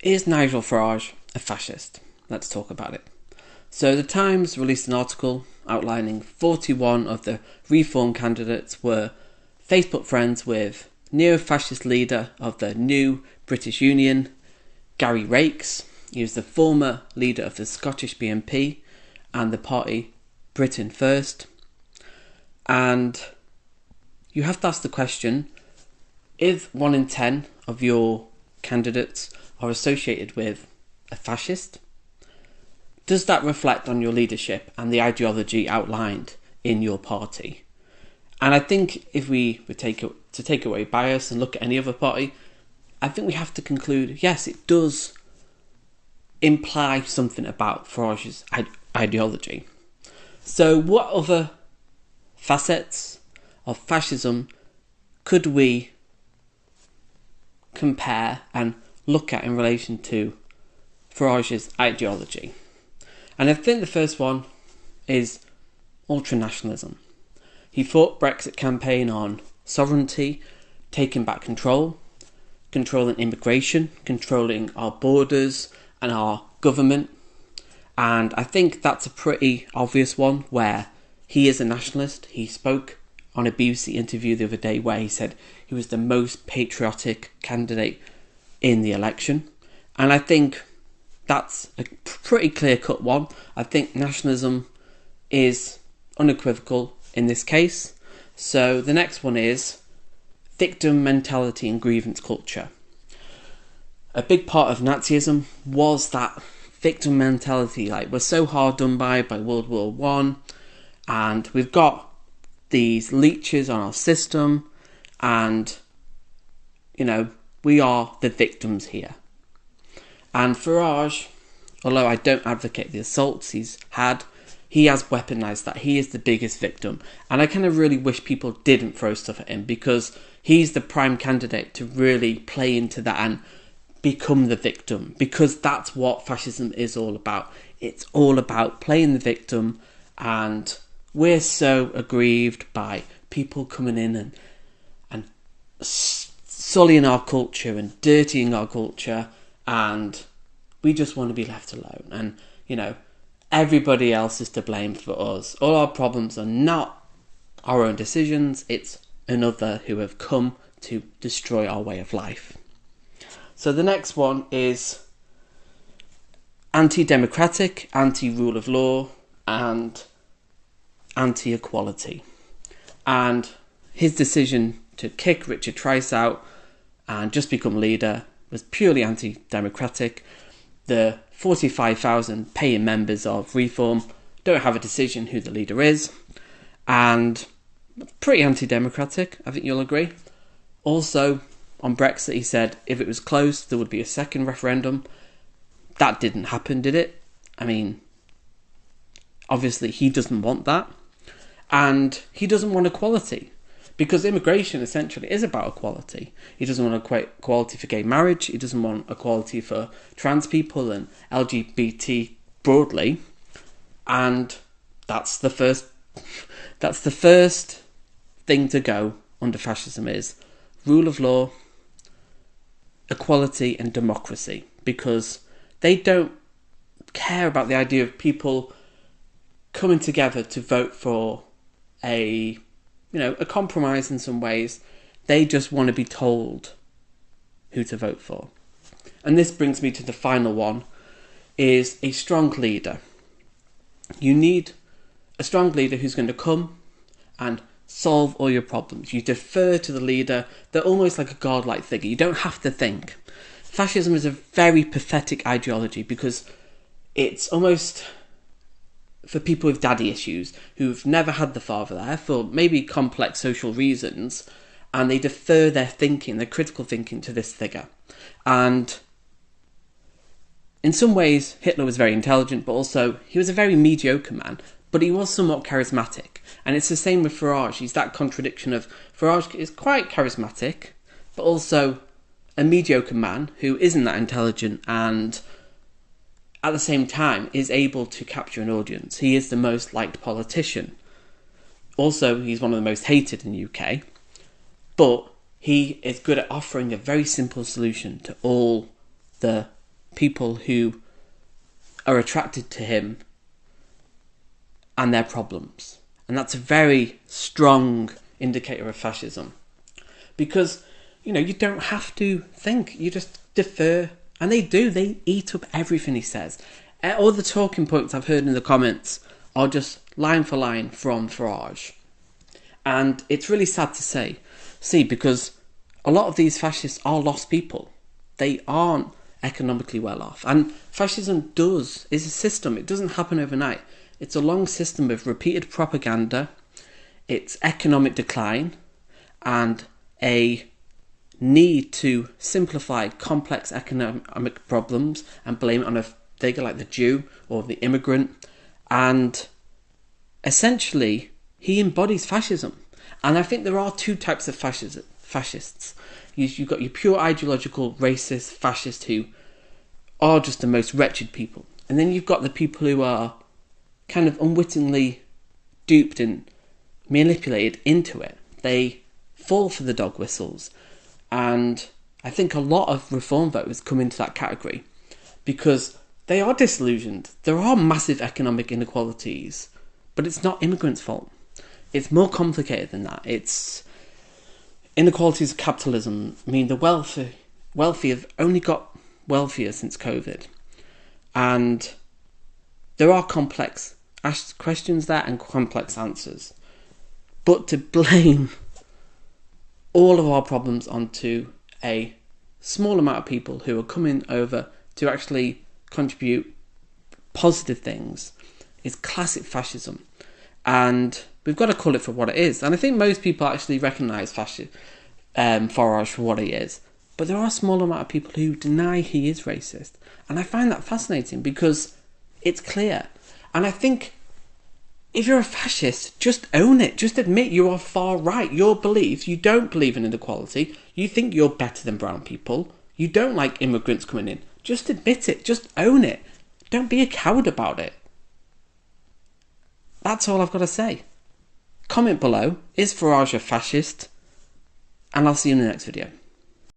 Is Nigel Farage a fascist? Let's talk about it. So the Times released an article outlining 41 of the reform candidates were Facebook friends with neo-fascist leader of the new British Union, Gary Rakes. He was the former leader of the Scottish BNP and the party Britain First. And you have to ask the question, if 1 in 10 of your candidates are associated with a fascist, does that reflect on your leadership and the ideology outlined in your party? And I think if we were to take away bias and look at any other party, I think we have to conclude, yes, it does imply something about Farage's ideology. So what other facets of fascism could we compare and look at in relation to Farage's ideology? And I think the first one is ultra-nationalism. He fought Brexit campaign on sovereignty, taking back control, controlling immigration, controlling our borders and our government. And I think that's a pretty obvious one where he is a nationalist. He spoke on a BBC interview the other day where he said he was the most patriotic candidate in the election. And I think that's a pretty clear-cut one. I think nationalism is unequivocal in this case. So the next one is victim mentality and grievance culture. A big part of Nazism was that victim mentality, like we're so hard done by World War One, and we've got these leeches on our system, and we are the victims here. And Farage, although I don't advocate the assaults he's had, he has weaponised that. He is the biggest victim. And I kind of really wish people didn't throw stuff at him, because he's the prime candidate to really play into that and become the victim, because that's what fascism is all about. It's all about playing the victim, and we're so aggrieved by people coming in and sullying our culture and dirtying our culture, and we just want to be left alone. And, everybody else is to blame for us. All our problems are not our own decisions, it's another who have come to destroy our way of life. So the next one is anti-democratic, anti-rule of law, and anti-equality. And his decision to kick Richard Trice out and just become leader was purely anti-democratic. The 45,000 paying members of Reform don't have a decision who the leader is, and pretty anti-democratic, I think you'll agree. Also, on Brexit, he said if it was close, there would be a second referendum. That didn't happen, did it? I mean, obviously he doesn't want that, and he doesn't want equality, because immigration essentially is about equality. He doesn't want equality for gay marriage. He doesn't want equality for trans people and LGBT broadly. And that's the first thing to go under fascism is rule of law, equality and democracy, because they don't care about the idea of people coming together to vote for a compromise in some ways. They just want to be told who to vote for. And this brings me to the final one, is a strong leader. You need a strong leader who's going to come and solve all your problems. You defer to the leader. They're almost like a godlike figure. You don't have to think. Fascism is a very pathetic ideology, because it's almost for people with daddy issues who've never had the father there for maybe complex social reasons, and they defer their thinking, their critical thinking, to this figure. And in some ways, Hitler was very intelligent, but also he was a very mediocre man, but he was somewhat charismatic. And it's the same with Farage. He's that contradiction of Farage is quite charismatic, but also a mediocre man who isn't that intelligent, and at the same time is able to capture an audience. He is the most liked politician. Also, he's one of the most hated in the UK, but he is good at offering a very simple solution to all the people who are attracted to him and their problems. And that's a very strong indicator of fascism. Because, you don't have to think. You just defer. And they do. They eat up everything he says. All the talking points I've heard in the comments are just line for line from Farage. And it's really sad to see, because a lot of these fascists are lost people. They aren't economically well off. And fascism is a system. It doesn't happen overnight. It's a long system of repeated propaganda, it's economic decline, and a need to simplify complex economic problems and blame it on a figure like the Jew or the immigrant. And essentially, he embodies fascism. And I think there are two types of fascists. You've got your pure ideological racist fascists who are just the most wretched people. And then you've got the people who are kind of unwittingly duped and manipulated into it. They fall for the dog whistles. And I think a lot of reform voters come into that category because they are disillusioned. There are massive economic inequalities, but it's not immigrants' fault. It's more complicated than that. It's inequalities of capitalism. I mean, the wealthy have only got wealthier since COVID. And there are complex questions there and complex answers. But to blame all of our problems onto a small amount of people who are coming over to actually contribute positive things is classic fascism. And we've got to call it for what it is. And I think most people actually recognise Farage for what he is. But there are a small amount of people who deny he is racist. And I find that fascinating because it's clear. And I think if you're a fascist, just own it. Just admit you are far right. Your beliefs, you don't believe in inequality. You think you're better than brown people. You don't like immigrants coming in. Just admit it. Just own it. Don't be a coward about it. That's all I've got to say. Comment below, is Farage a fascist? And I'll see you in the next video.